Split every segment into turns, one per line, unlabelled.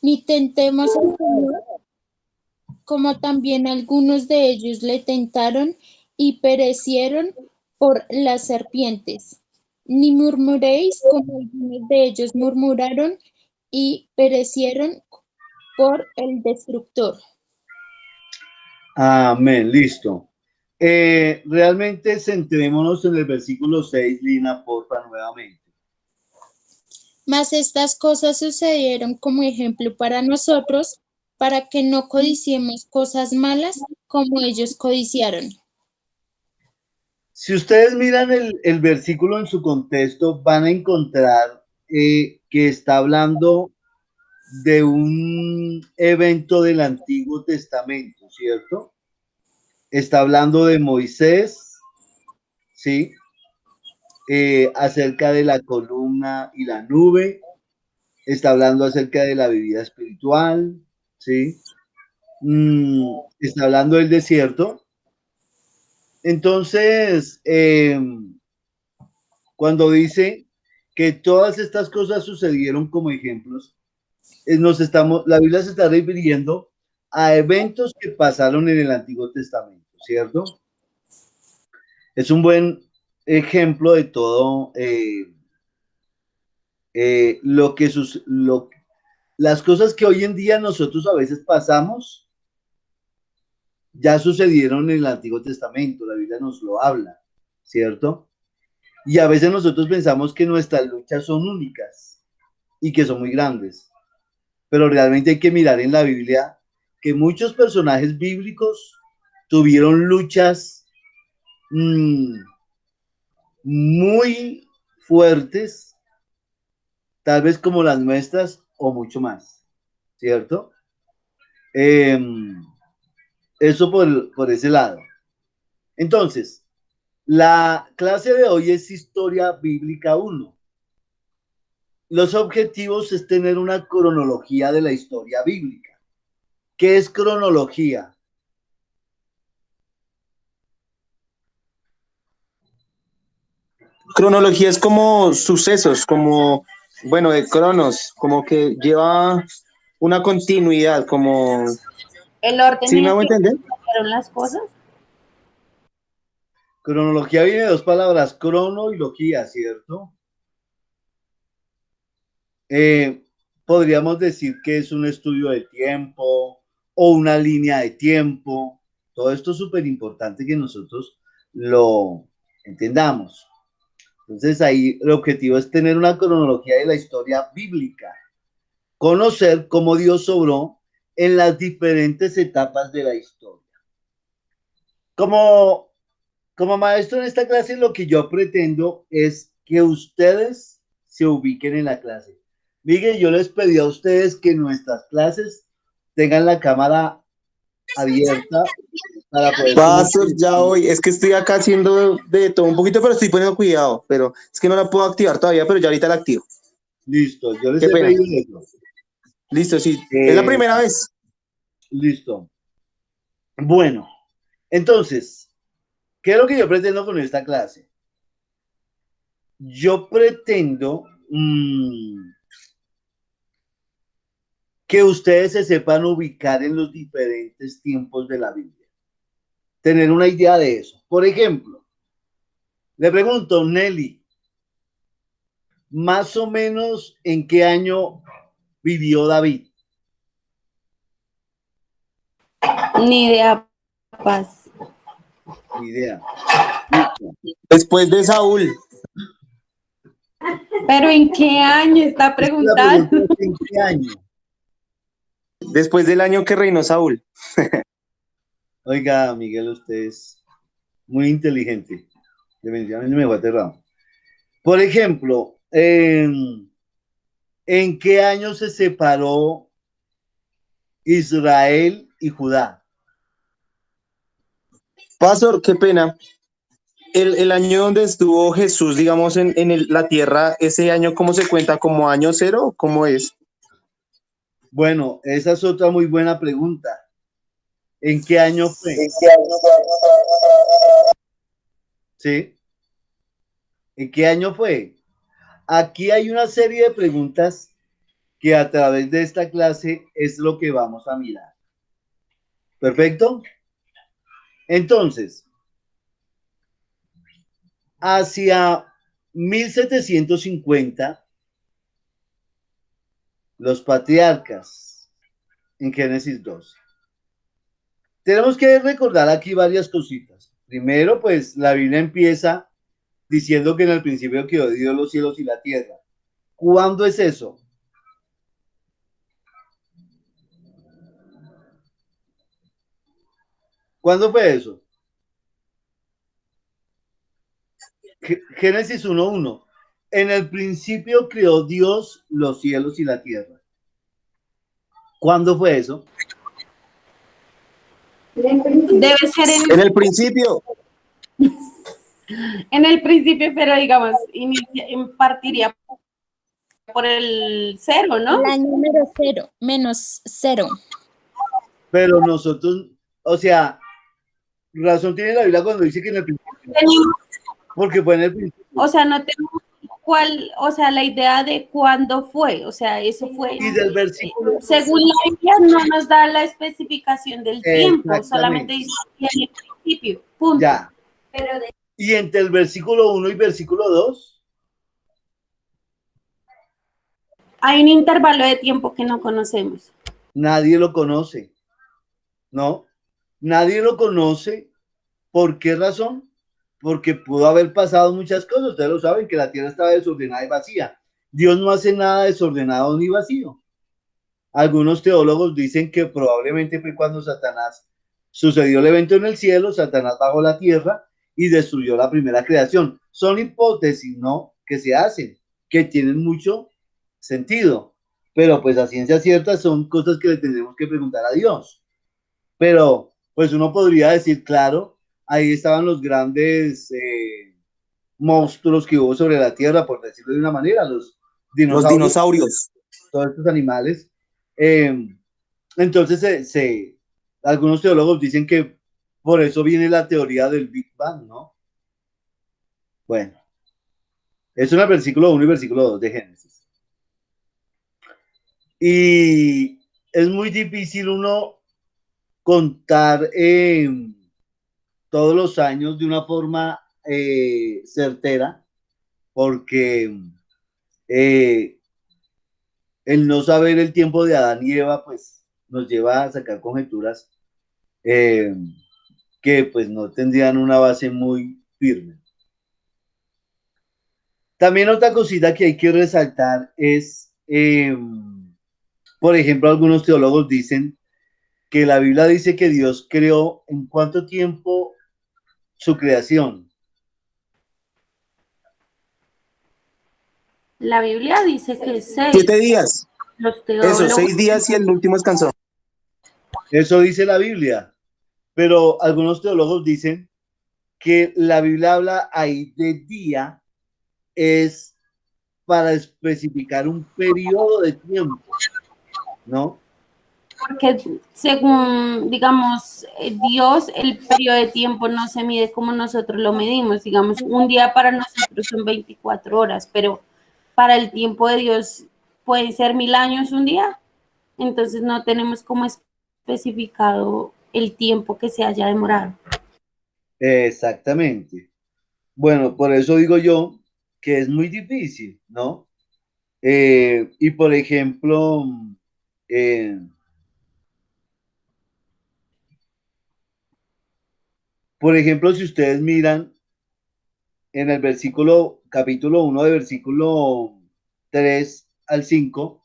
ni tentemos al Señor, como también algunos de ellos le tentaron y perecieron por las serpientes. Ni murmuréis como algunos de ellos murmuraron y perecieron por el destructor.
Amén, listo. Realmente centrémonos en el versículo 6, Lina, porfa, nuevamente.
Mas estas cosas sucedieron como ejemplo para nosotros, para que no codiciemos cosas malas como ellos codiciaron.
Si ustedes miran el versículo en su contexto, van a encontrar que está hablando de un evento del Antiguo Testamento, ¿cierto? Está hablando de Moisés, ¿sí? Acerca de la columna y la nube, está hablando acerca de la vida espiritual, ¿sí? Está hablando del desierto. Entonces, cuando dice que todas estas cosas sucedieron como ejemplos, la Biblia se está refiriendo a eventos que pasaron en el Antiguo Testamento, ¿cierto? Es un buen ejemplo de todo lo que las cosas que hoy en día nosotros a veces pasamos ya sucedieron en el Antiguo Testamento, la Biblia nos lo habla, ¿cierto? Y a veces nosotros pensamos que nuestras luchas son únicas y que son muy grandes, pero realmente hay que mirar en la Biblia que muchos personajes bíblicos tuvieron luchas mmm, muy fuertes, tal vez como las nuestras o mucho más, ¿cierto? Eh, Eso por ese lado. Entonces, la clase de hoy es Historia Bíblica 1. Los objetivos es tener una cronología de la historia bíblica. ¿Qué es cronología?
Cronología es como sucesos, como, bueno, de cronos, como que lleva una continuidad, como,
El orden
¿sí
en
me
el
hago
que
entender?
pasaron las cosas.
Cronología viene de dos palabras, crono y logía, ¿cierto? Eh, Podríamos decir que es un estudio de tiempo o una línea de tiempo. Todo esto es súper importante que nosotros lo entendamos. Entonces ahí el objetivo es tener una cronología de la historia bíblica, conocer cómo Dios obró en las diferentes etapas de la historia. Como, como maestro en esta clase, lo que yo pretendo es que ustedes se ubiquen en la clase. Miguel, yo les pedí a ustedes que nuestras clases tengan la cámara abierta para poder tener...
Pastor, ya hoy, es que estoy acá haciendo de todo un poquito, pero estoy poniendo cuidado, pero es que no la puedo activar todavía, pero ya ahorita la activo.
Listo, yo les
Qué
he
pena.
pedido eso.
Listo, sí, es la
Eh,
primera vez.
Listo. Bueno, entonces, ¿qué es lo que yo pretendo con esta clase? Yo pretendo que ustedes se sepan ubicar en los diferentes tiempos de la Biblia. Tener una idea de eso. Por ejemplo, le pregunto, Nelly, más o menos en qué año vivió David.
Ni idea, paz.
Ni idea.
Después de Saúl,
Pero ¿en qué año está
Es que la pregunta
preguntando?
es en qué año.
después del año que reinó Saúl.
Oiga, Miguel, usted es muy inteligente. Definitivamente me fue aterrado. Por ejemplo, ¿en qué año se separó Israel y Judá?
Pastor, qué pena. El año donde estuvo Jesús, digamos, la tierra, ese año, ¿cómo se cuenta? ¿Como año cero? ¿Cómo es?
Bueno, esa es otra muy buena pregunta. ¿En qué año fue? ¿Sí? ¿En qué año fue? Aquí hay una serie de preguntas que a través de esta clase es lo que vamos a mirar. ¿Perfecto? Entonces, hacia 1750, los patriarcas en Génesis 12. Tenemos que recordar aquí varias cositas. Primero, pues la Biblia empieza diciendo que en el principio creó Dios los cielos y la tierra. ¿Cuándo es eso? ¿Cuándo fue eso? Génesis 1:1. En el principio creó Dios los cielos y la tierra. ¿Cuándo fue eso?
Debe ser
En el principio,
en el principio, pero digamos, partiría por el cero, ¿no?
La número 0, menos 0.
Pero nosotros, o sea, razón tiene la Biblia cuando dice que en el principio, porque fue en el principio.
O sea, no tengo cuál, o sea, la idea de cuándo fue, o sea, eso fue.
Y del versículo.
Según la Biblia no nos da la especificación del tiempo, solamente dice que en el principio, punto.
Ya. Y entre el versículo 1 y versículo 2.
Hay un intervalo de tiempo que no conocemos.
Nadie lo conoce, ¿no? Nadie lo conoce. ¿Por qué razón? Porque pudo haber pasado muchas cosas. Ustedes lo saben, que la tierra estaba desordenada y vacía. Dios no hace nada desordenado ni vacío. Algunos teólogos dicen que probablemente fue cuando Satanás sucedió el evento en el cielo, Satanás bajó la tierra y destruyó la primera creación. Son hipótesis, ¿no? Que se hacen, que tienen mucho sentido, pero pues a ciencia cierta son cosas que le tendremos que preguntar a Dios. Pero pues uno podría decir, claro, ahí estaban los grandes monstruos que hubo sobre la tierra, por decirlo de una manera, los
dinosaurios.
Todos estos animales. Entonces, algunos teólogos dicen que por eso viene la teoría del Big Bang, ¿no? Bueno, eso en el versículo 1 y versículo 2 de Génesis. Y es muy difícil uno contar todos los años de una forma certera, porque el no saber el tiempo de Adán y Eva, pues nos lleva a sacar conjeturas que pues no tendrían una base muy firme. También otra cosita que hay que resaltar es, por ejemplo, algunos teólogos dicen que la Biblia dice que Dios creó en cuánto tiempo su creación.
La Biblia dice que es 6.
7 días.
Los teólogos,
Eso, 6 días y el último descansó.
Eso dice la Biblia, pero algunos teólogos dicen que la Biblia habla ahí de día es para especificar un periodo de tiempo, ¿no?
porque según, digamos, Dios, el periodo de tiempo no se mide como nosotros lo medimos. Digamos, un día para nosotros son 24 horas, pero para el tiempo de Dios pueden ser 1000 años un día. Entonces no tenemos como especificado el tiempo que se haya demorado.
Exactamente. Bueno, por eso digo yo que es muy difícil, ¿no? Y por ejemplo, eh, si ustedes miran en el capítulo 1 de versículo 3 al 5,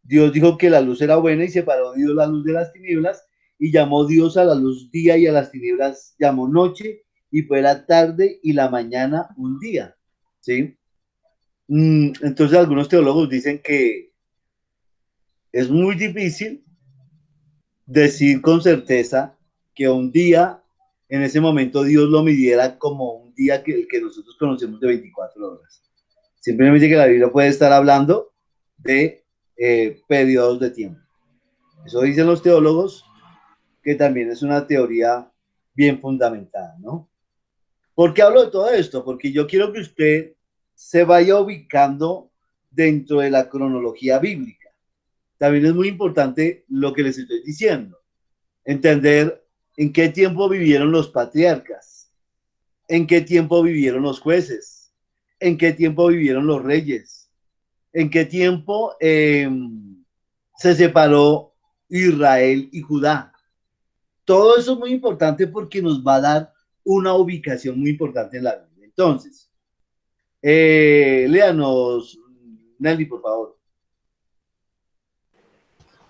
Dios dijo que la luz era buena y separó Dios la luz de las tinieblas y llamó Dios a la luz día y a las tinieblas llamó noche y fue la tarde y la mañana un día, ¿sí? Entonces algunos teólogos dicen que es muy difícil decir con certeza que un día, en ese momento Dios lo midiera como un día que nosotros conocemos de 24 horas. Simplemente que la Biblia puede estar hablando de periodos de tiempo. Eso dicen los teólogos, que también es una teoría bien fundamentada, ¿no? ¿Por qué hablo de todo esto? Porque yo quiero que usted se vaya ubicando dentro de la cronología bíblica. también es muy importante lo que les estoy diciendo. Entender en qué tiempo vivieron los patriarcas, en qué tiempo vivieron los jueces, en qué tiempo vivieron los reyes, en qué tiempo se separó Israel y Judá. Todo eso es muy importante porque nos va a dar una ubicación muy importante en la Biblia. Entonces, léanos, Nelly, por favor.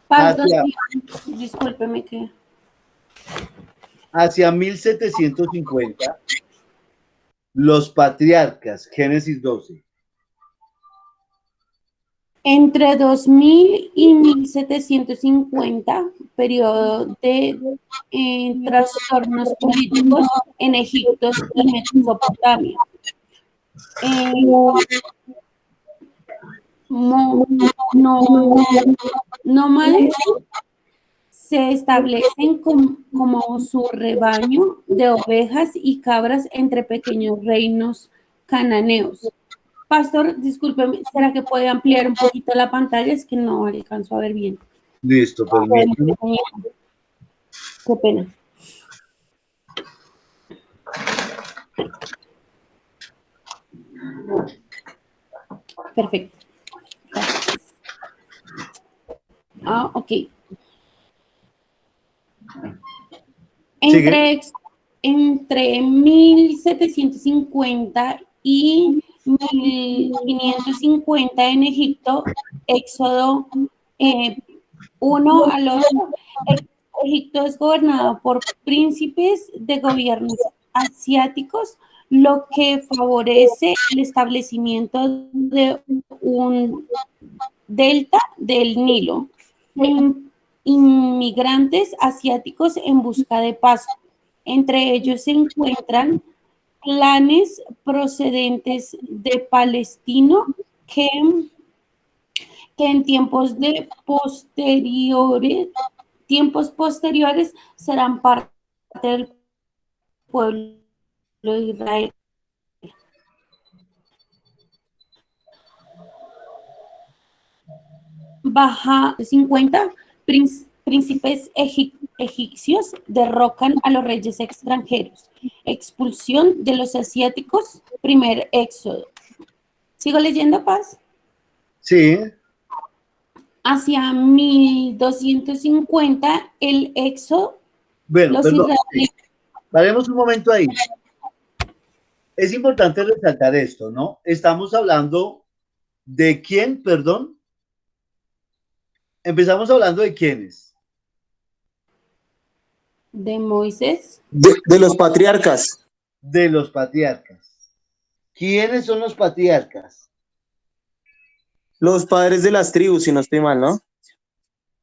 Pastor,
Hacia,
discúlpeme que...
hacia 1750, los patriarcas, Génesis 12.
Entre 2000 y 1750, periodo de trastornos políticos en Egipto y Mesopotamia. Nómades se establecen como su rebaño de ovejas y cabras entre pequeños reinos cananeos. Pastor, discúlpeme, ¿será que puede ampliar un poquito la pantalla? Es que no alcanzo a ver bien.
Listo, permíteme.
Qué pena. Perfecto. Gracias. Ok. Entre 1750 y 1550 en Egipto, Éxodo 1 al 8, Egipto es gobernado por príncipes de gobiernos asiáticos, lo que favorece el establecimiento de un delta del Nilo. Inmigrantes asiáticos en busca de paso. Entre ellos se encuentran clanes procedentes de Palestino que en tiempos posteriores serán parte del pueblo de Israel. Baja 50, príncipes egipcios derrocan a los reyes extranjeros. Expulsión de los asiáticos, primer éxodo. ¿Sigo leyendo, Paz?
Sí.
Hacia 1250, el éxodo.
Bueno, perdón. Paremos un momento ahí. Es importante resaltar esto, ¿no? Estamos hablando de quién, perdón. Empezamos hablando de quiénes.
De Moisés.
De los patriarcas.
De los patriarcas. ¿Quiénes son los patriarcas?
Los padres de las tribus, si no estoy mal, ¿no?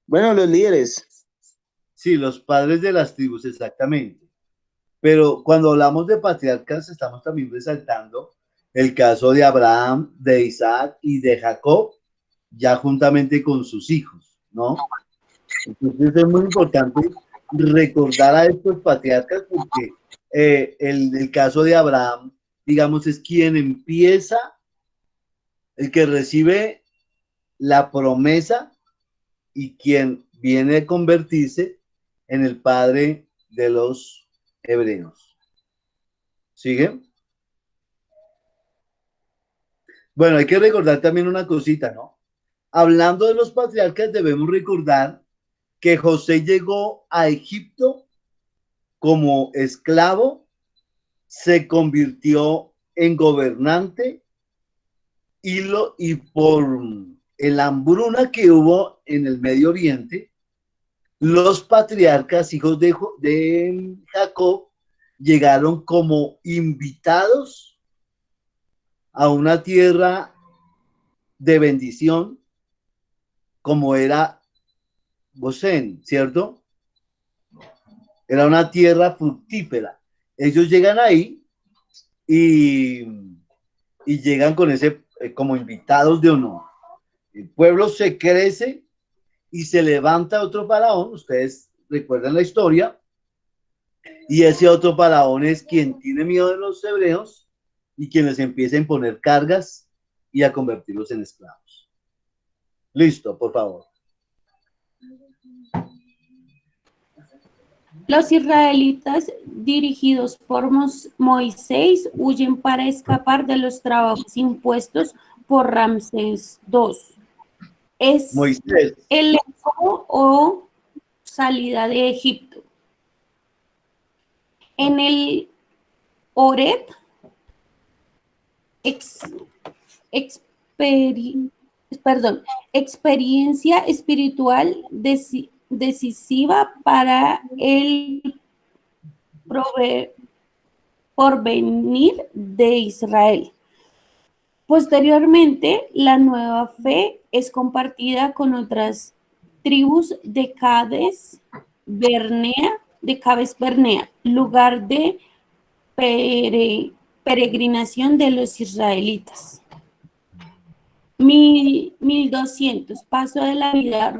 Bueno, los líderes.
Sí, los padres de las tribus, exactamente. Pero cuando hablamos de patriarcas, estamos también resaltando el caso de Abraham, de Isaac y de Jacob, ya juntamente con sus hijos, ¿no? Entonces es muy importante recordar a estos patriarcas porque el caso de Abraham, digamos, es quien empieza, el que recibe la promesa y quien viene a convertirse en el padre de los hebreos. ¿Sigue? Bueno, hay que recordar también una cosita, ¿no? Hablando de los patriarcas, debemos recordar que José llegó a Egipto como esclavo, se convirtió en gobernante y por la hambruna que hubo en el Medio Oriente, los patriarcas, hijos de Jacob, llegaron como invitados a una tierra de bendición, como era Gosén, ¿cierto? Era una tierra fructífera. Ellos llegan ahí y llegan con ese, como invitados de honor. El pueblo se crece y se levanta otro faraón, ustedes recuerdan la historia, y ese otro faraón es quien tiene miedo de los hebreos y quien les empieza a imponer cargas y a convertirlos en esclavos. Listo, por favor.
Los israelitas, dirigidos por Moisés, huyen para escapar de los trabajos impuestos por Ramsés II. Es
Moisés.
el éxodo o salida de Egipto. En el Horeb, experiencia espiritual decisiva para el porvenir de Israel. Posteriormente, la nueva fe es compartida con otras tribus de Cades Barnea, lugar de peregrinación de los israelitas. 1200, paso de la vida,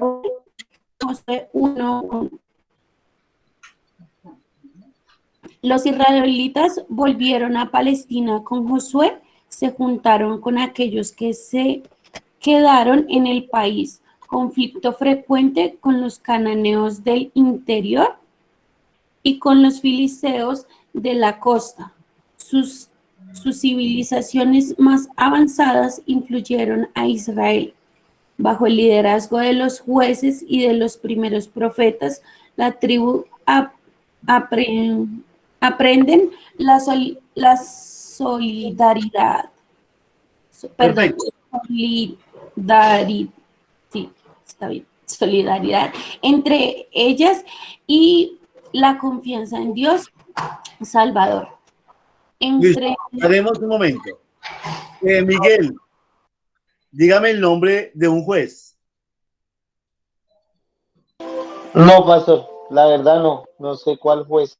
Josué 1:1. Los israelitas volvieron a Palestina con Josué, se juntaron con aquellos que se quedaron en el país. Conflicto frecuente con los cananeos del interior y con los filisteos de la costa. Sus civilizaciones más avanzadas influyeron a Israel. Bajo el liderazgo de los jueces y de los primeros profetas, la tribu aprenden la solidaridad.
Perfecto.
Sí, está bien. Solidaridad entre ellas y la confianza en Dios Salvador.
Listo, haremos un momento. Miguel, dígame el nombre de un juez.
No, pastor, la verdad no sé cuál juez.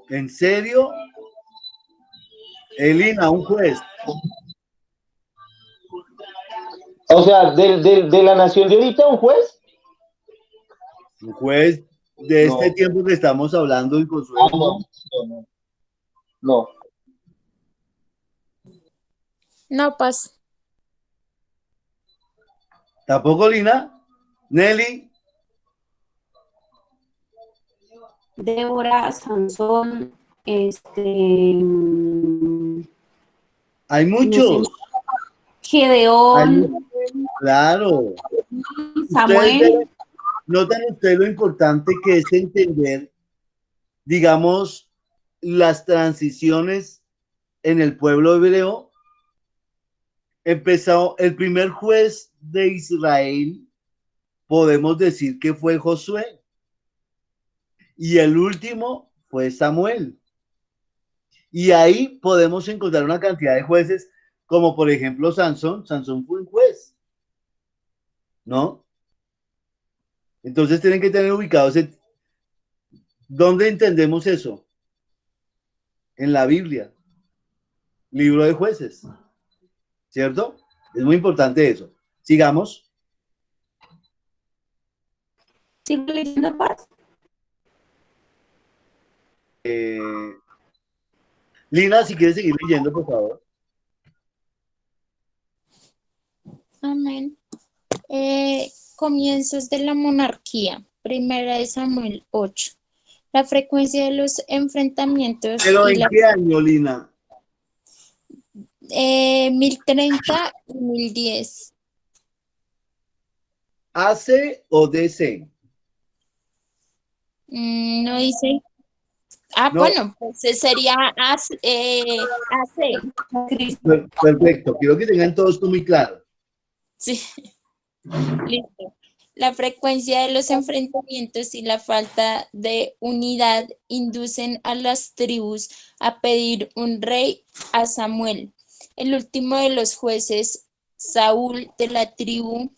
¿En serio? Elina, un juez.
O sea, de la nación de ahorita, un juez.
Un juez de este
No.
tiempo que estamos hablando en Consuelo.
No.
No, pasa.
¿Tampoco, Lina? Nelly.
Débora, Sansón,
Hay
no
muchos.
sé, Gedeón,
Claro.
Samuel.
¿Notan ustedes lo importante que es entender, digamos, las transiciones en el pueblo hebreo? Empezó el primer juez de Israel, podemos decir que fue Josué, y el último fue Samuel. Y ahí podemos encontrar una cantidad de jueces, como por ejemplo Sansón. Sansón fue un juez, ¿no? Entonces tienen que tener ubicados ¿dónde entendemos eso? En la Biblia, libro de jueces, ¿cierto? Es muy importante eso. Sigamos.
¿Sigo leyendo, Paz?
Lina, si quieres seguir leyendo, por favor.
Amén. Comienzos de la monarquía. Primera de Samuel 8. La frecuencia de los enfrentamientos
¿Pero
y
en qué año, Lina?
1030 y 1010.
¿AC o DC?
No dice.
No.
Bueno, pues sería AC.
Perfecto. Quiero que tengan todo esto muy claro.
Sí. Listo. La frecuencia de los enfrentamientos y la falta de unidad inducen a las tribus a pedir un rey a Samuel. El último de los jueces, Saúl de la tribu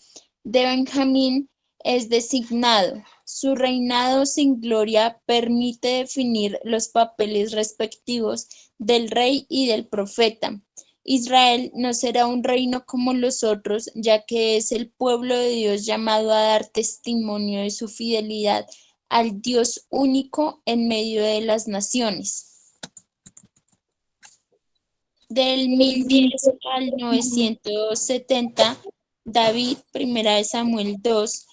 de Benjamín, es designado. Su reinado sin gloria permite definir los papeles respectivos del rey y del profeta. Israel no será un reino como los otros, ya que es el pueblo de Dios llamado a dar testimonio de su fidelidad al Dios único en medio de las naciones. Del 1010 al 970, David, primera de Samuel 2,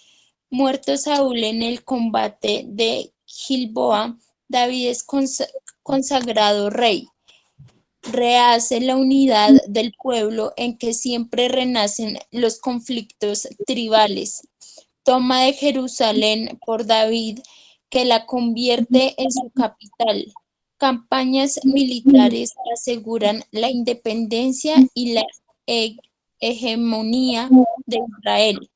Muerto Saúl en el combate de Gilboa, David es consagrado rey. Rehace la unidad del pueblo en que siempre renacen los conflictos tribales. Toma de Jerusalén por David, que la convierte en su capital. Campañas militares aseguran la independencia y la hegemonía de Israel.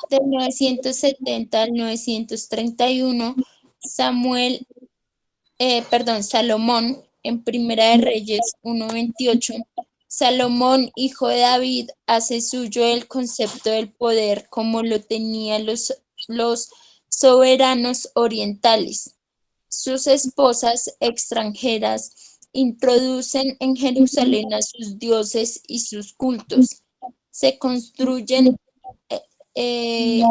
De 970 al 931, Salomón, en Primera de Reyes 1:28, Salomón, hijo de David, hace suyo el concepto del poder como lo tenían los soberanos orientales. Sus esposas extranjeras introducen en Jerusalén a sus dioses y sus cultos. Se construye el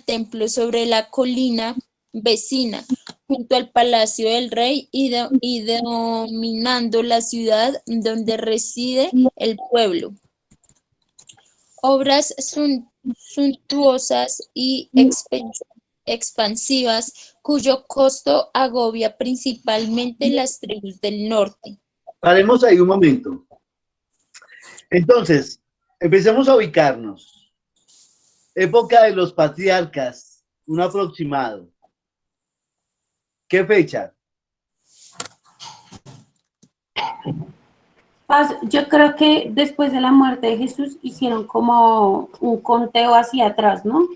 templo sobre la colina vecina, junto al palacio del rey y dominando la ciudad donde reside el pueblo. Obras suntuosas y expansivas, cuyo costo agobia principalmente las tribus del norte.
Paremos ahí un momento. Entonces, empecemos a ubicarnos. Época de los patriarcas, un aproximado. ¿Qué fecha?
Yo creo que después de la muerte de Jesús hicieron como un conteo hacia atrás, ¿no?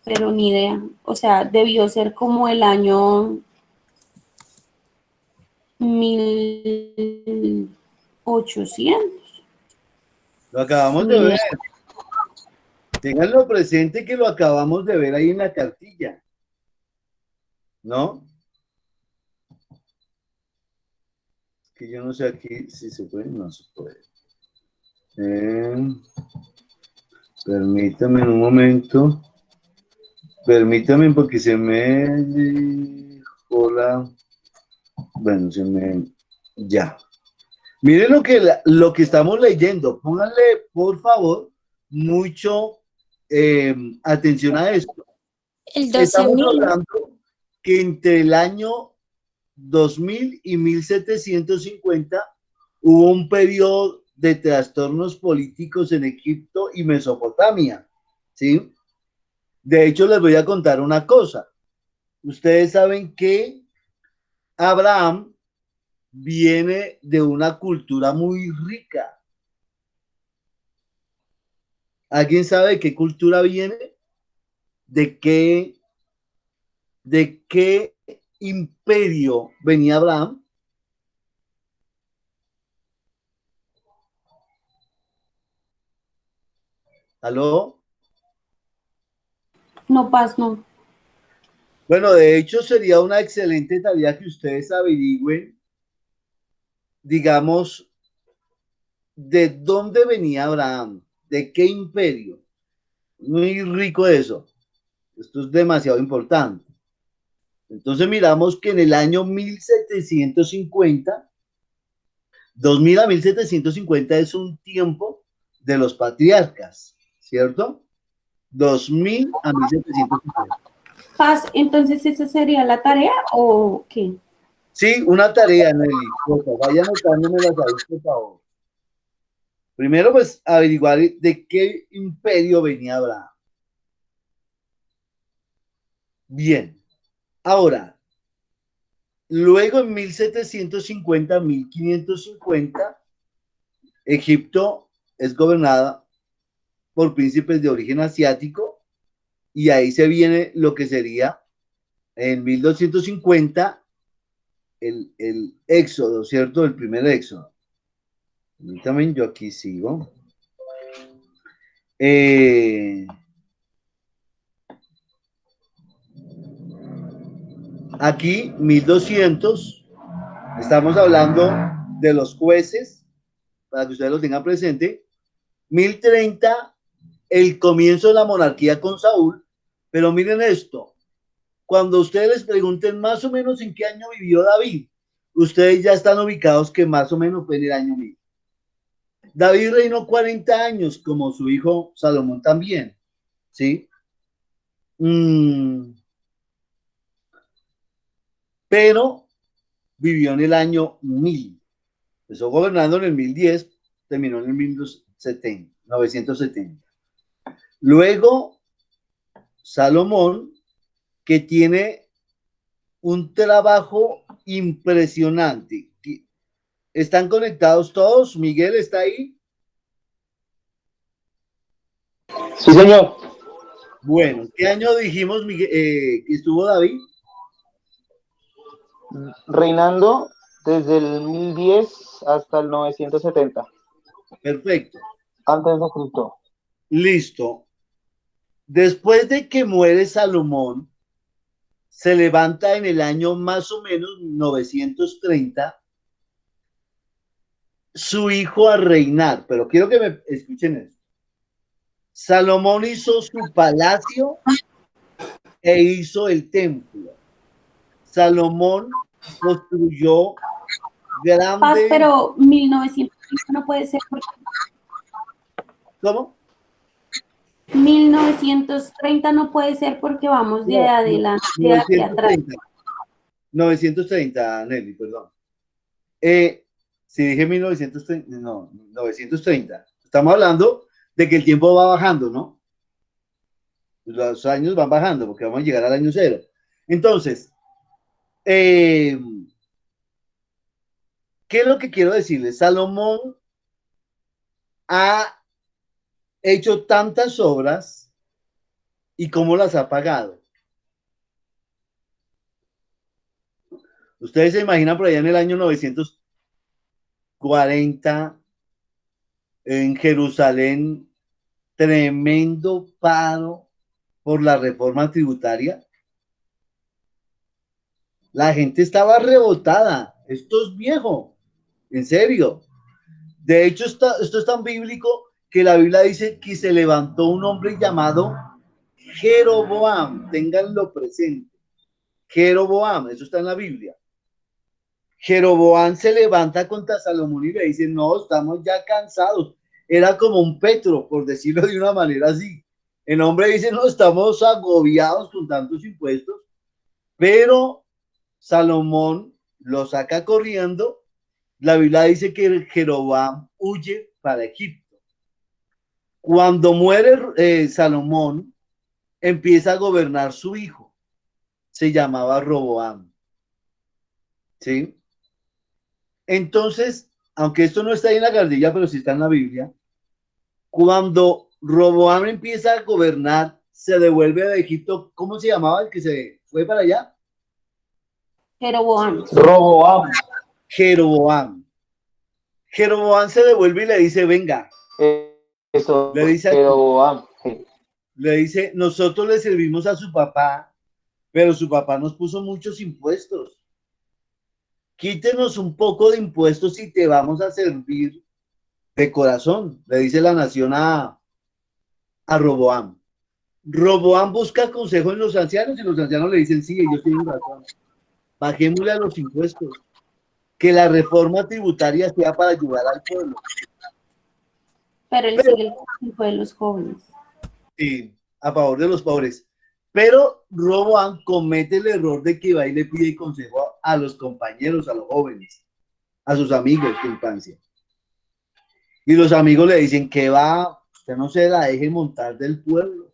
Pero ni idea. O sea, debió ser como el año 1800.
Lo acabamos de ver. Ténganlo presente que lo acabamos de ver ahí en la cartilla. ¿No? Que yo no sé aquí si se puede, no se puede. Permítame un momento. Permítame porque se me dejó la... Bueno, se me... Ya. Miren lo que estamos leyendo. Pónganle, por favor, mucho atención a esto.
El
Estamos
12.000.
hablando que entre el año 2000 y 1750 hubo un periodo de trastornos políticos en Egipto y Mesopotamia, ¿sí? De hecho, les voy a contar una cosa. Ustedes saben que Abraham viene de una cultura muy rica. ¿Alguien sabe de qué cultura viene? ¿De qué imperio venía Abraham? ¿Aló?
No, Paz, no.
Bueno, de hecho sería una excelente tarea que ustedes averigüen, digamos, de dónde venía Abraham, de qué imperio. Muy rico eso. Esto es demasiado importante. Entonces miramos que en el año 1750, 2000 a 1750 es un tiempo de los patriarcas, ¿cierto? 2000 a 1750.
Paz, entonces esa sería la tarea o qué?
Sí, una tarea, Nelly. Vayan anotándomelas ahí, por favor. Primero, pues, averiguar de qué imperio venía Abraham. Bien. Ahora, luego en 1750, 1550, Egipto es gobernada por príncipes de origen asiático y ahí se viene lo que sería en 1250 el éxodo, ¿cierto? El primer éxodo. También yo aquí sigo. Aquí 1200, estamos hablando de los jueces, para que ustedes lo tengan presente. 1030, el comienzo de la monarquía con Saúl. Pero miren esto, cuando ustedes les pregunten más o menos en qué año vivió David, ustedes ya están ubicados que más o menos fue en el año 1000. David reinó 40 años, como su hijo Salomón también. ¿sí? Pero vivió en el año 1000. Empezó gobernando en el 1010, terminó en el 970. Luego, Salomón, que tiene un trabajo impresionante. ¿Están conectados todos? ¿Miguel está ahí?
Sí, señor.
Bueno, ¿qué año dijimos, Miguel, que estuvo David?
Reinando desde el 1010 hasta el 970,
Perfecto.
antes de Cristo.
Listo. Después de que muere Salomón, se levanta en el año más o menos 930 su hijo a reinar, pero quiero que me escuchen esto. Salomón hizo su palacio e hizo el templo. Salomón construyó
Paz,
grandes...
pero 1900 no puede ser porque
¿Cómo?
1930 no puede ser porque vamos de adelante, de aquí atrás.
930, Nelly, perdón. Si dije 1930, no, 930. Estamos hablando de que el tiempo va bajando, ¿no? Los años van bajando porque vamos a llegar al año cero. Entonces, ¿qué es lo que quiero decirles? Salomón ha hecho tantas obras y cómo las ha pagado. Ustedes se imaginan por allá en el año 940 en Jerusalén, tremendo paro por la reforma tributaria. La gente estaba rebotada. Esto es viejo, en serio. De hecho, esto es tan bíblico que la Biblia dice que se levantó un hombre llamado Jeroboam. Ténganlo presente. Jeroboam, eso está en la Biblia. Jeroboam se levanta contra Salomón y le dice, no, estamos ya cansados. Era como un Petro, por decirlo de una manera así. El hombre dice, no, estamos agobiados con tantos impuestos, pero Salomón lo saca corriendo. La Biblia dice que Jeroboam huye para Egipto. Cuando muere Salomón, empieza a gobernar su hijo. Se llamaba Roboam. ¿Sí? Entonces, aunque esto no está ahí en la cartilla, pero sí está en la Biblia, cuando Roboam empieza a gobernar, se devuelve a Egipto. ¿Cómo se llamaba el que se fue para allá?
Jeroboam.
Roboam.
Jeroboam. Jeroboam se devuelve y le dice, venga.
Eso,
Le dice,
Jeroboam.
le dice, nosotros le servimos a su papá, pero su papá nos puso muchos impuestos. Quítenos un poco de impuestos y te vamos a servir de corazón, le dice la nación a Roboam. Roboam busca consejo en los ancianos y los ancianos le dicen, sí, ellos tienen razón. Bajémosle a los impuestos. Que la reforma tributaria sea para ayudar al pueblo.
Pero él sigue el consejo de los jóvenes.
Sí, a favor de los pobres. Pero Roboam comete el error de que va y le pide consejo a los compañeros, a los jóvenes, a sus amigos de infancia. Y los amigos le dicen que va, usted no se la deje montar del pueblo.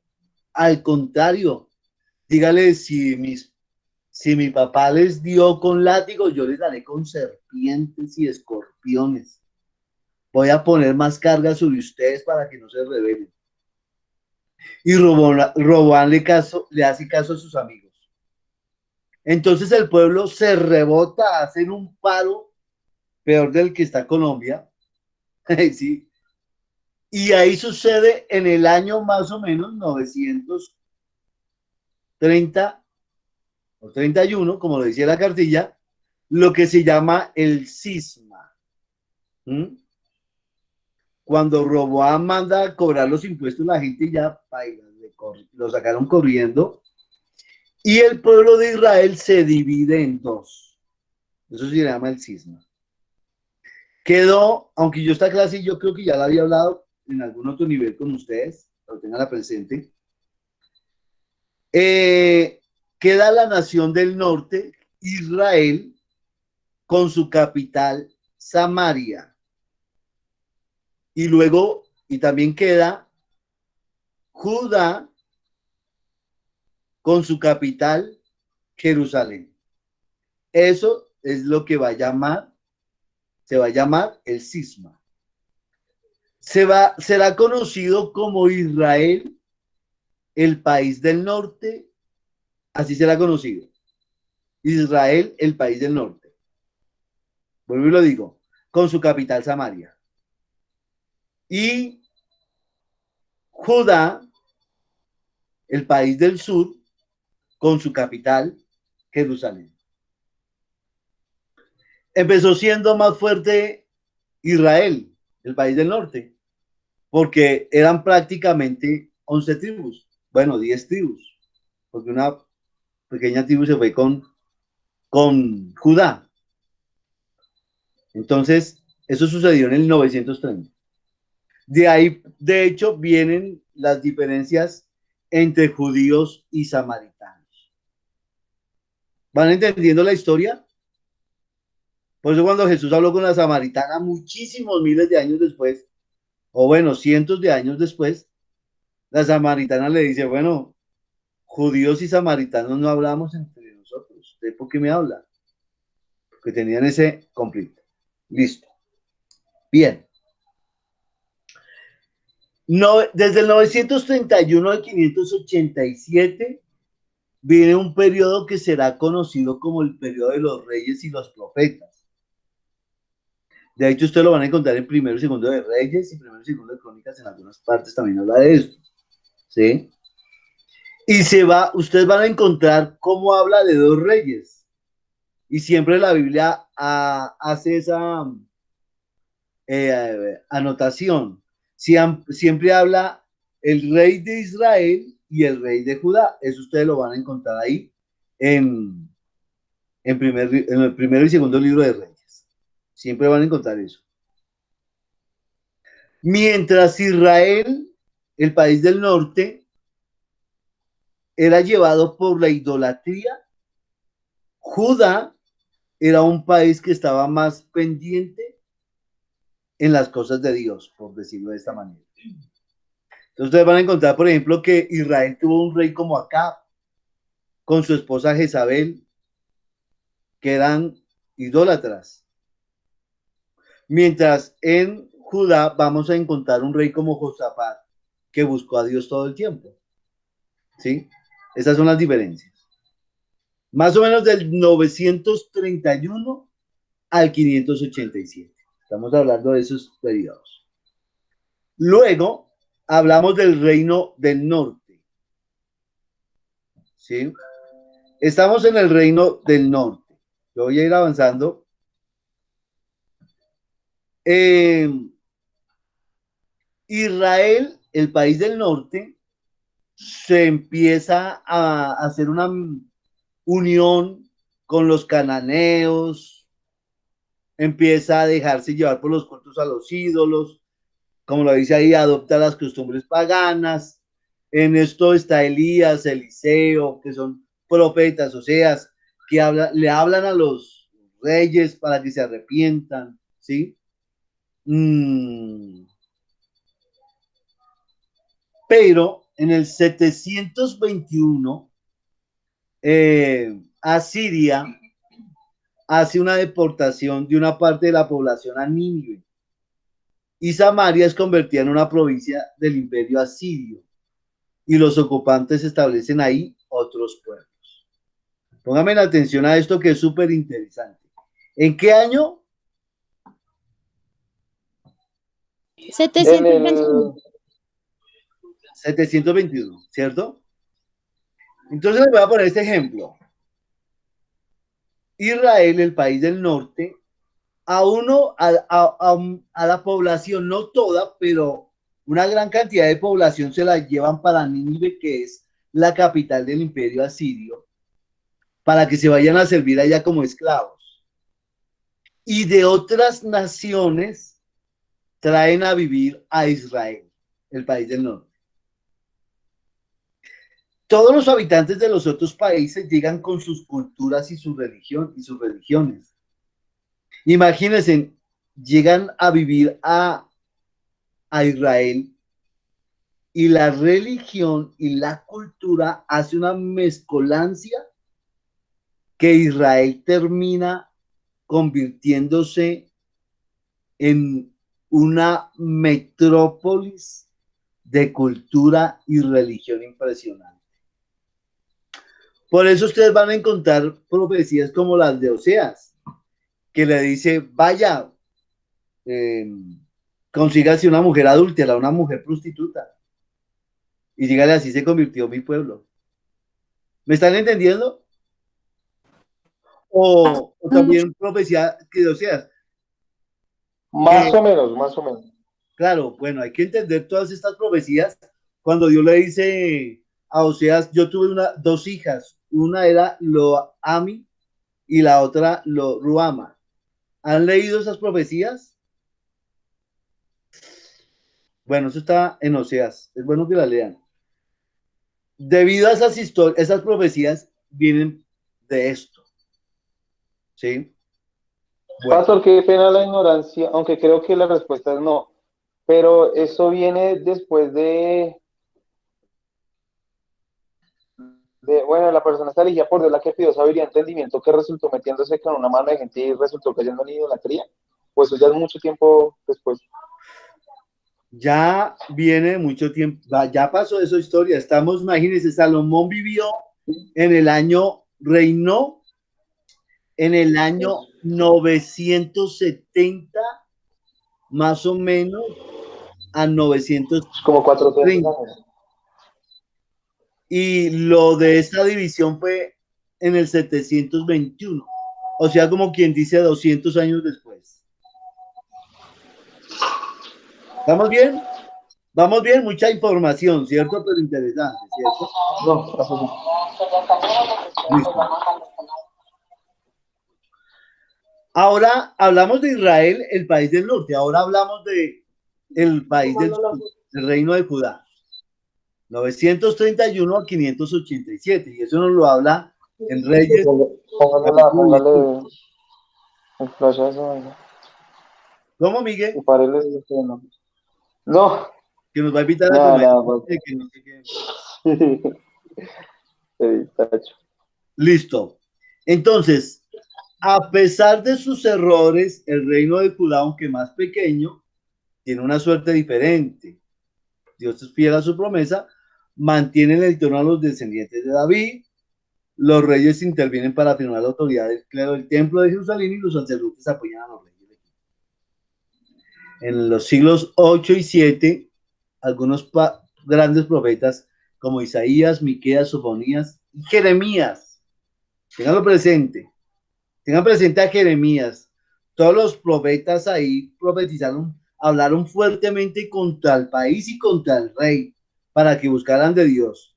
Al contrario, dígale si mi papá les dio con látigos, yo les daré con serpientes y escorpiones. Voy a poner más carga sobre ustedes para que no se rebelen. Y Roboam le hace caso a sus amigos. Entonces el pueblo se rebota a hacer un paro peor del que está Colombia. Sí. Y ahí sucede en el año más o menos 930 o 31, como lo decía la cartilla, lo que se llama el cisma. Cuando Roboam manda a cobrar los impuestos, la gente ya lo sacaron corriendo y el pueblo de Israel se divide en dos. Eso se llama el cisma. Quedó, aunque esta clase yo creo que ya la había hablado en algún otro nivel con ustedes, lo tengan presente, Queda la nación del norte, Israel, con su capital, Samaria. Y luego, y también queda Judá con su capital, Jerusalén. Eso es lo que se va a llamar el cisma. Será conocido como Israel, el país del norte, así será conocido. Israel, el país del norte. Vuelvo y lo digo, con su capital Samaria. Y Judá, el país del sur, con su capital Jerusalén. Empezó siendo más fuerte Israel, el país del norte, porque eran prácticamente 11 tribus, bueno, 10 tribus, porque una pequeña tribu se fue con Judá. Entonces, eso sucedió en el 930. De ahí, de hecho, vienen las diferencias entre judíos y samaritanos. ¿Van entendiendo la historia? Por eso cuando Jesús habló con la samaritana muchísimos miles de años después, o bueno, cientos de años después, la samaritana le dice, bueno, judíos y samaritanos no hablamos entre nosotros. ¿Usted por qué me habla? Porque tenían ese conflicto. Listo. Bien. No, desde el 931 al 587 viene un periodo que será conocido como el periodo de los reyes y los profetas. De hecho, ustedes lo van a encontrar en primero y segundo de Reyes y primero y segundo de Crónicas, en algunas partes también habla de esto. ¿Sí? Y ustedes van a encontrar cómo habla de dos reyes. Y siempre la Biblia hace esa anotación. Siempre habla el rey de Israel y el rey de Judá. Eso ustedes lo van a encontrar ahí en el primero y segundo libro de Reyes. Siempre van a encontrar eso. Mientras Israel, el país del norte, era llevado por la idolatría, Judá era un país que estaba más pendiente en las cosas de Dios, por decirlo de esta manera. Entonces ustedes van a encontrar, por ejemplo, que Israel tuvo un rey como Acab, con su esposa Jezabel, que eran idólatras. Mientras en Judá vamos a encontrar un rey como Josafat, que buscó a Dios todo el tiempo. ¿Sí? Esas son las diferencias. Más o menos del 931 al 587. Estamos hablando de esos periodos. Luego, hablamos del reino del norte. ¿Sí? Estamos en el reino del norte. Yo voy a ir avanzando. Israel, el país del norte, se empieza a hacer una unión con los cananeos, empieza a dejarse llevar por los cultos a los ídolos, como lo dice ahí, adopta las costumbres paganas. En esto está Elías, Eliseo, que son profetas, o sea, que le hablan a los reyes para que se arrepientan, ¿sí? Pero en el 721, Asiria hace una deportación de una parte de la población a Nínive. Y Samaria es convertida en una provincia del imperio asirio. Y los ocupantes establecen ahí otros pueblos. Pónganme la atención a esto que es súper interesante. ¿En qué año?
721.
721, ¿cierto? Entonces les voy a poner este ejemplo. Israel, el país del norte, a la población, no toda, pero una gran cantidad de población se la llevan para Nínive, que es la capital del imperio asirio, para que se vayan a servir allá como esclavos. Y de otras naciones traen a vivir a Israel, el país del norte. todos los habitantes de los otros países llegan con sus culturas y su religión y sus religiones. Imagínense, llegan a vivir a Israel y la religión y la cultura hace una mezcolancia que Israel termina convirtiéndose en una metrópolis de cultura y religión impresionante. Por eso ustedes van a encontrar profecías como las de Oseas, que le dice, vaya, consígase una mujer adúltera, una mujer prostituta, y dígale, así se convirtió mi pueblo. ¿Me están entendiendo? O también profecía que de Oseas.
Más o menos, más o menos.
Claro, bueno, hay que entender todas estas profecías. Cuando Dios le dice a Oseas, yo tuve dos hijas, una era Loami y la otra Ruama. ¿Han leído esas profecías? Bueno, eso está en Oseas, es bueno que la lean. Debido a esas historias, esas profecías vienen de esto, ¿sí? Bueno,
Pastor, qué pena la ignorancia, aunque creo que la respuesta es no. Pero eso viene después bueno, la persona está elegida por Dios, la que pidió sabiduría y entendimiento, que resultó metiéndose con una mano de gente y resultó cayendo en idolatría. Pues eso ya es mucho tiempo después.
ya viene mucho tiempo, ya pasó esa historia. Estamos, imagínense, Salomón vivió en el año, reinó en el año 970, más o menos, a 930.
Como 400 años.
Y lo de esta división fue en el 721. O sea, como quien dice 200 años después. ¿Estamos bien? Vamos bien, mucha información, ¿cierto? Pero interesante, ¿cierto?
No,
Listo. Ahora hablamos de Israel, el país del norte. Ahora hablamos de el país del sur, el reino de Judá. 931 a 587. Y eso nos lo habla en Reyes.
póngale en flash a eso.
¿Cómo, Miguel?
Y párele no. No,
Que nos va a invitar a
nada,
comer.
nada, pues.
Que no sé qué.
Sí, tacho.
Listo. Entonces, a pesar de sus errores, el reino de Judá, aunque más pequeño, tiene una suerte diferente. Dios es fiel a su promesa, mantiene en el trono a los descendientes de David, los reyes intervienen para afirmar la autoridad del clero del templo de Jerusalén y los sacerdotes apoyan a los reyes. En los siglos 8 y 7, algunos grandes profetas como Isaías, Miqueas, Sofonías y Jeremías, tenganlo presente, tengan presente a Jeremías. Todos los profetas ahí profetizaron, hablaron fuertemente contra el país y contra el rey para que buscaran de Dios,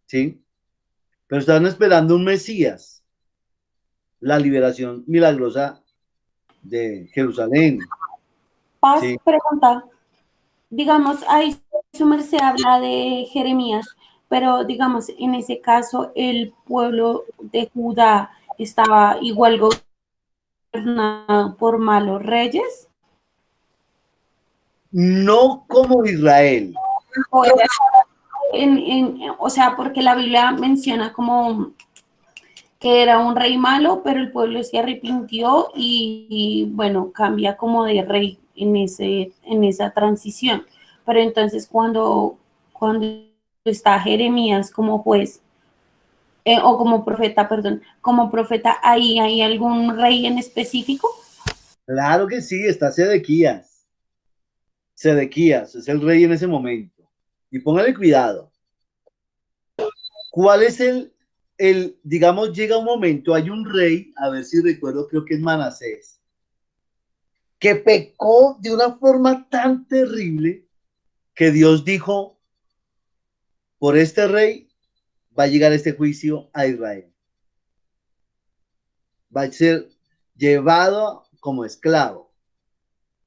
¿sí? Pero estaban esperando un Mesías, la liberación milagrosa de Jerusalén,
Paz,
¿sí?
pregunta. Digamos, ahí su merced habla de Jeremías, pero digamos, en ese caso, el pueblo de Judá estaba igual gobernado por malos reyes.
No como Israel.
O, era o sea, porque la Biblia menciona como que era un rey malo, pero el pueblo se arrepintió y bueno, cambia como de rey en esa transición. Pero entonces cuando está Jeremías como juez, o como profeta, perdón, como profeta, ¿ahí hay algún rey en específico?
Claro que sí, está Sedequías. Sedequías es el rey en ese momento. Y póngale cuidado. ¿Cuál es digamos, llega un momento, hay un rey, a ver si recuerdo, creo que es Manasés, que pecó de una forma tan terrible que Dios dijo, por este rey va a llegar este juicio a Israel. Va a ser llevado como esclavo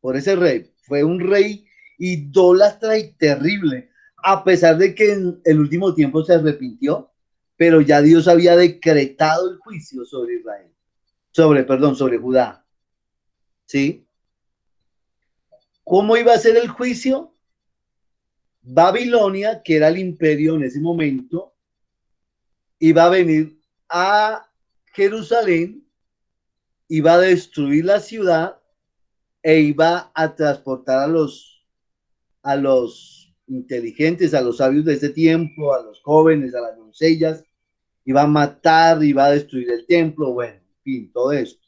por ese rey. Fue un rey idólatra y terrible. a pesar de que en el último tiempo se arrepintió, pero ya Dios había decretado el juicio sobre Israel, sobre Judá, ¿sí? ¿Cómo iba a ser el juicio? Babilonia, que era el imperio en ese momento, iba a venir a Jerusalén, iba a destruir la ciudad e iba a transportar a los inteligentes, a los sabios de ese tiempo, a los jóvenes, a las doncellas, iba a matar, iba a destruir el templo, bueno, en fin, todo esto.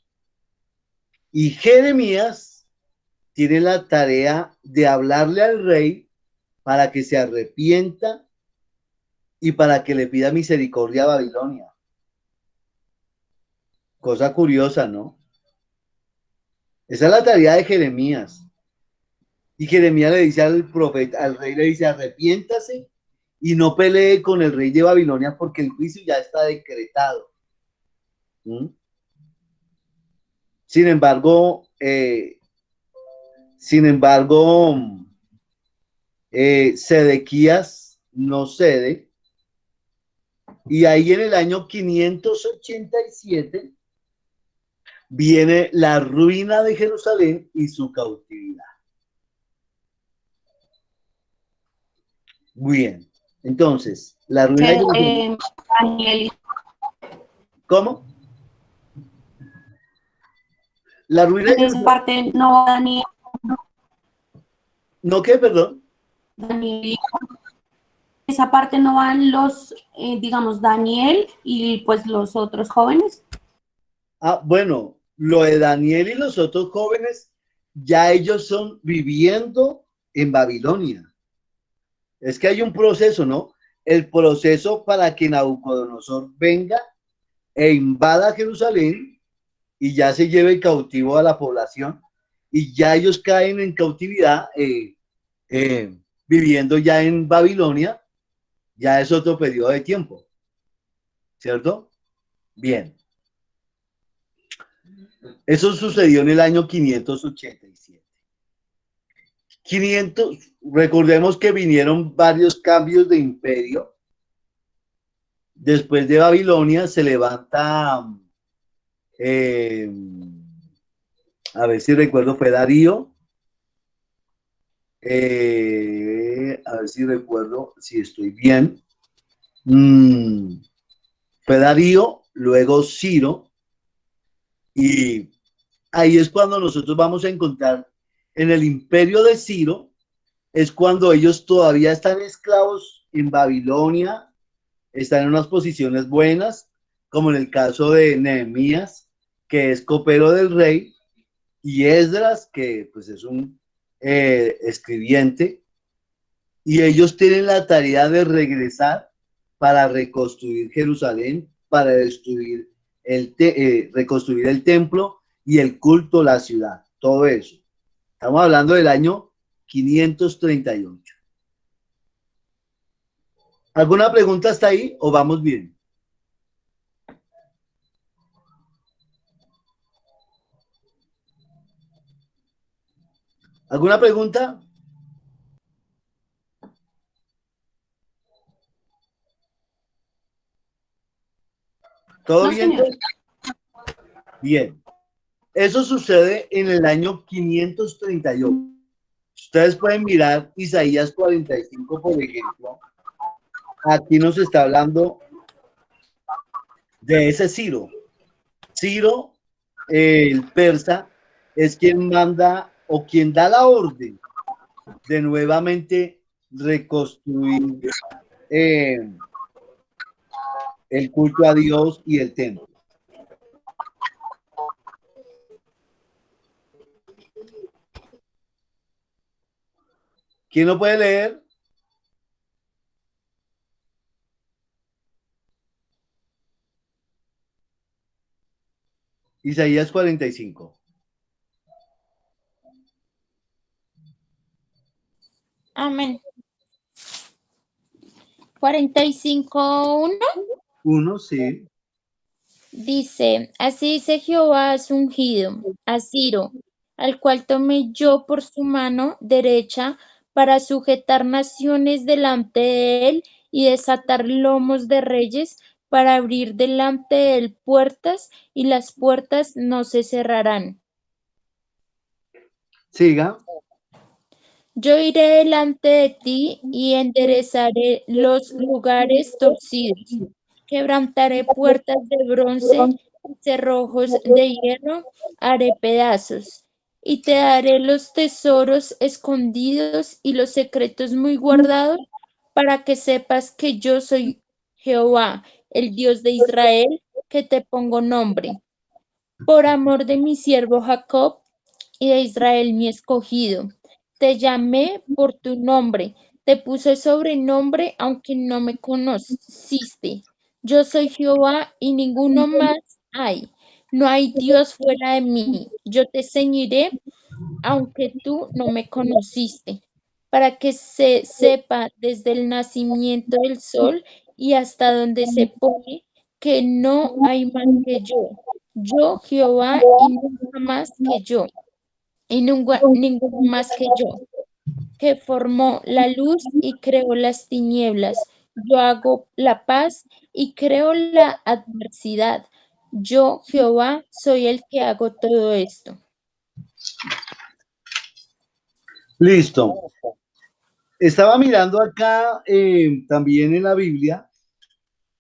Y Jeremías tiene la tarea de hablarle al rey para que se arrepienta y para que le pida misericordia a Babilonia. Cosa curiosa, ¿no? Esa es la tarea de Jeremías. Y Jeremías le dice al profeta, al rey le dice, arrepiéntase y no pelee con el rey de Babilonia porque el juicio ya está decretado. ¿Mm? Sin embargo, Sedequías no cede, y ahí en el año 587 viene la ruina de Jerusalén y su cautividad. Bien, entonces, la ruina de Jerusalén.
Daniel,
¿Cómo? La ruina de
en esa
Jerusalén.
parte no va Daniel,
¿No qué, perdón?
Daniel, esa parte no van los, digamos, Daniel y pues los otros jóvenes.
Ah, bueno, lo de Daniel y los otros jóvenes, ya ellos son viviendo en Babilonia. Es que hay un proceso, ¿no? El proceso para que Nabucodonosor venga e invada Jerusalén y ya se lleve cautivo a la población y ya ellos caen en cautividad viviendo ya en Babilonia, ya es otro periodo de tiempo, ¿cierto? Bien. Eso sucedió en el año 587. 500, recordemos que vinieron varios cambios de imperio. Después de Babilonia se levanta, eh, a ver si recuerdo, fue Darío. A ver si recuerdo, si estoy bien. Fue Darío, luego Ciro, y ahí es cuando nosotros vamos a encontrar en el imperio de Ciro, es cuando ellos todavía están esclavos en Babilonia, están en unas posiciones buenas, como en el caso de Nehemías, que es copero del rey, y Esdras, que pues es un escribiente, y ellos tienen la tarea de regresar para reconstruir Jerusalén, para reconstruir el templo y el culto, la ciudad, todo eso. Estamos hablando del año 538. ¿Alguna pregunta hasta ahí o vamos bien? ¿Alguna pregunta? ¿Todo
No,
bien?
señor.
Bien. Eso sucede en el año 538. Ustedes pueden mirar Isaías 45, por ejemplo. Aquí nos está hablando de ese Ciro. Ciro, el persa, es quien manda o quien da la orden de nuevamente reconstruir el culto a Dios y el templo. ¿Quién lo puede leer? Isaías 45.
Amén. 45:1
Uno, sí.
dice, así dice Jehová a su ungido, a Ciro, al cual tomé yo por su mano derecha para sujetar naciones delante de él y desatar lomos de reyes, para abrir delante de él puertas, y las puertas no se cerrarán.
Siga.
Yo iré delante de ti y enderezaré los lugares torcidos. Quebrantaré puertas de bronce y cerrojos de hierro haré pedazos. Y te daré los tesoros escondidos y los secretos muy guardados, para que sepas que yo soy Jehová, el Dios de Israel, que te pongo nombre. Por amor de mi siervo Jacob y de Israel mi escogido. Te llamé por tu nombre, te puse sobrenombre aunque no me conociste. Yo soy Jehová y ninguno más hay. No hay Dios fuera de mí. Yo te ceñiré aunque tú no me conociste, para que se sepa desde el nacimiento del sol y hasta donde se pone, que no hay más que yo Jehová, y nunca más que yo, y nunca, ninguno más que yo, que formó la luz y creó las tinieblas. Yo hago la paz y creo la adversidad. Yo, Jehová, soy el que hago todo esto.
Listo. Estaba mirando acá también en la Biblia.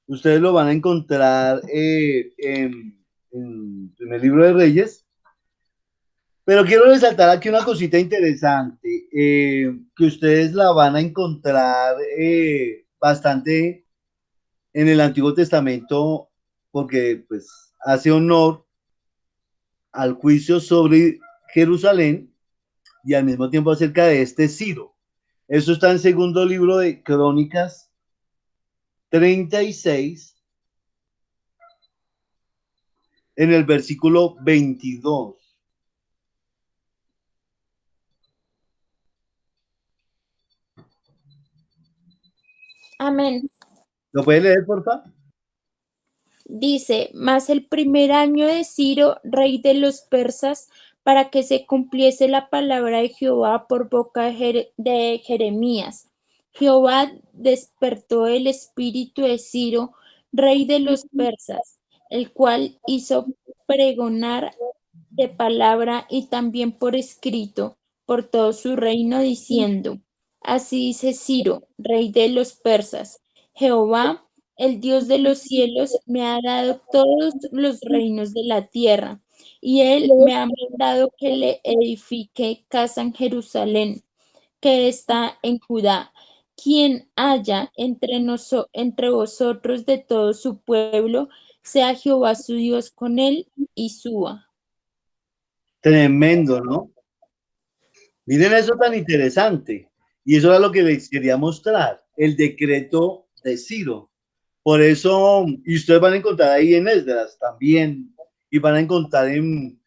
Ustedes lo van a encontrar en el primer libro de Reyes. Pero quiero resaltar aquí una cosita interesante, que ustedes la van a encontrar bastante en el Antiguo Testamento, porque pues hace honor al juicio sobre Jerusalén y al mismo tiempo acerca de este Ciro. Eso está en segundo libro de Crónicas 36, en el versículo 22.
Amén.
¿Lo puede leer, por favor?
Dice, mas el primer año de Ciro, rey de los persas, para que se cumpliese la palabra de Jehová por boca de Jeremías. Jehová despertó el espíritu de Ciro, rey de los persas, el cual hizo pregonar de palabra y también por escrito por todo su reino, diciendo, así dice Ciro, rey de los persas, Jehová, el Dios de los cielos, me ha dado todos los reinos de la tierra, y él me ha mandado que le edifique casa en Jerusalén, que está en Judá. Quien haya entre vosotros de todo su pueblo, sea Jehová su Dios con él y suba.
Tremendo, ¿no? Miren eso tan interesante. Y eso era lo que les quería mostrar, el decreto de Ciro. Por eso, y ustedes van a encontrar ahí en Esdras también, y van a encontrar en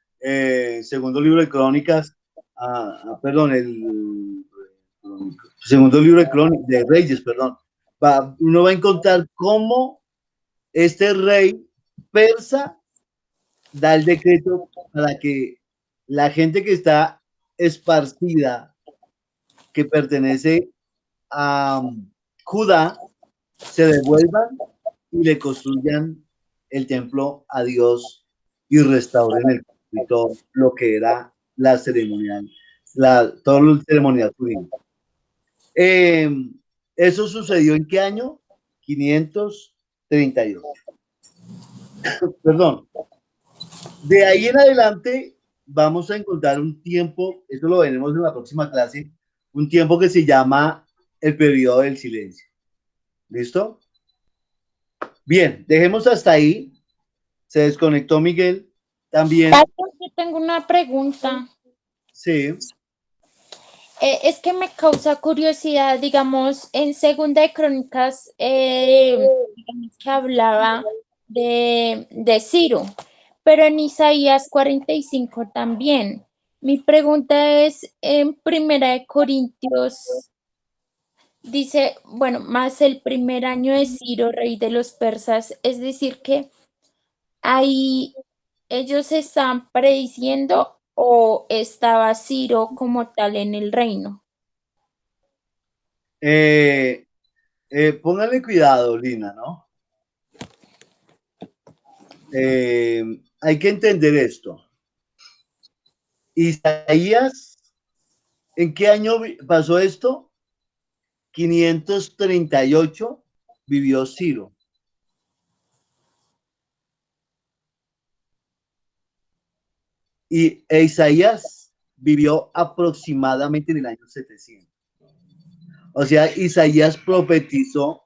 segundo libro de Crónicas, perdón, el segundo libro de Crónicas, de Reyes, perdón. Uno va a encontrar cómo este rey persa da el decreto para que la gente que está esparcida, que pertenece a Judá, se devuelvan y le construyan el templo a Dios y restauren el culto, lo que era la ceremonial, todo el ceremonial judío. ¿Eso sucedió en qué año? 538. Perdón. De ahí en adelante vamos a encontrar un tiempo, esto lo veremos en la próxima clase, un tiempo que se llama el periodo del silencio. ¿Listo? Bien, dejemos hasta ahí. Se desconectó Miguel. También.
Yo tengo una pregunta.
Sí.
Es que me causa curiosidad, digamos, en Segunda de Crónicas, digamos que hablaba de Ciro, pero en Isaías 45 también. Mi pregunta es, en Primera de Corintios, dice, bueno, más el primer año de Ciro, rey de los persas, es decir, que ahí ellos están prediciendo o estaba Ciro como tal en el reino.
Póngale cuidado, Lina, ¿no? Hay que entender esto. Isaías, ¿en qué año pasó esto? 538 vivió Ciro. Y Isaías vivió aproximadamente en el año 700. O sea, Isaías profetizó,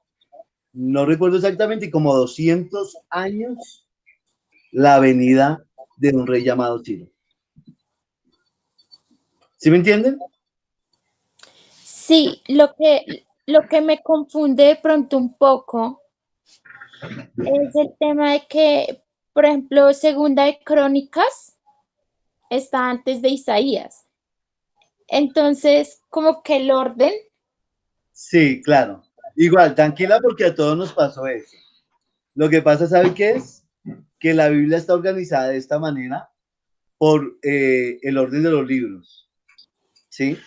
no recuerdo exactamente, como 200 años la venida de un rey llamado Ciro. ¿Sí me entienden?
Sí, lo que me confunde de pronto un poco es el tema de que, por ejemplo, Segunda de Crónicas está antes de Isaías. Entonces, como que el orden.
Sí, claro. Igual, tranquila porque a todos nos pasó eso. Lo que pasa, ¿sabe qué es? Que la Biblia está organizada de esta manera por el orden de los libros, ¿sí?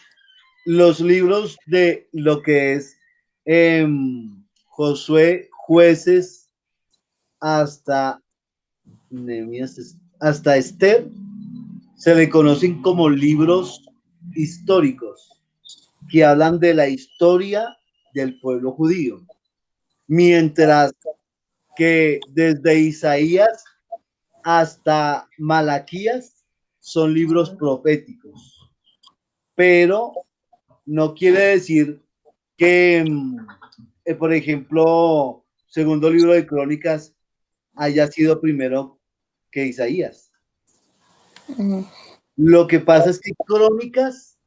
Los libros de lo que es Josué, Jueces, hasta Nehemías, hasta Esther, se le conocen como libros históricos que hablan de la historia del pueblo judío, mientras que desde Isaías hasta Malaquías son libros proféticos, pero no quiere decir que, por ejemplo, segundo libro de Crónicas haya sido primero que Isaías. Lo que pasa es que Crónicas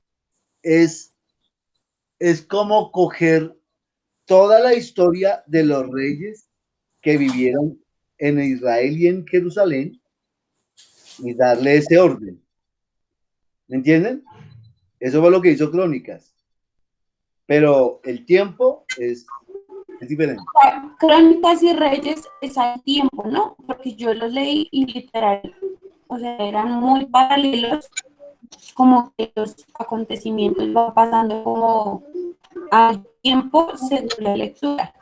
es como coger toda la historia de los reyes que vivieron en Israel y en Jerusalén y darle ese orden. ¿Me entienden? Eso fue lo que hizo Crónicas. Pero el tiempo es diferente.
Crónicas y Reyes es al tiempo, ¿no? Porque yo los leí y literal, o sea, eran muy paralelos, como que los acontecimientos van pasando como al tiempo según la lectura.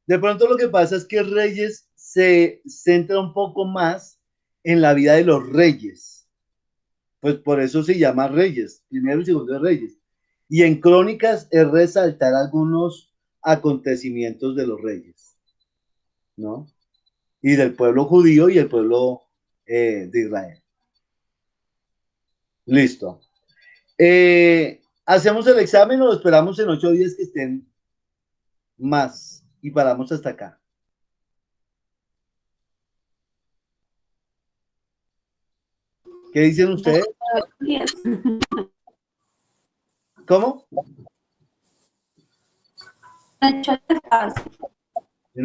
De pronto lo que pasa es que Reyes se centra un poco más en la vida de los reyes. Pues por eso se llama Reyes, primero y segundo de Reyes. Y en Crónicas es resaltar algunos acontecimientos de los reyes, ¿no? Y del pueblo judío y el pueblo de Israel. Listo. ¿Hacemos el examen o lo esperamos en 8 días que estén más y paramos hasta acá? ¿Qué dicen ustedes? ¿Cómo? En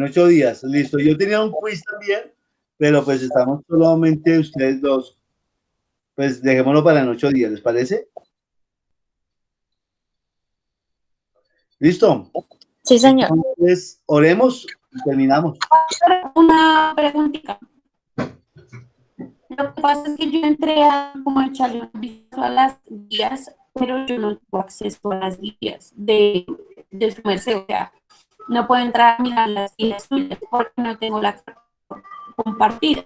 8 días, listo. Yo tenía un quiz también, pero pues estamos solamente ustedes dos. Pues dejémoslo para en 8 días, ¿les parece? ¿Listo?
Sí, señor.
Entonces, oremos y terminamos.
Una preguntita. Lo que pasa es que yo entré a como echarle un vistazo a las guías, pero yo no tengo acceso a las guías de su merced, o sea, no puedo entrar a mirar las guías suyas porque no tengo la compartida.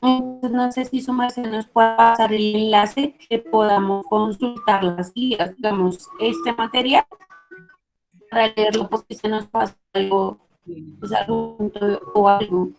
Entonces, no sé si su merced nos puede pasar el enlace que podamos consultar las guías, digamos, este material, para leerlo porque se nos pasa algo, pues algún punto o algo.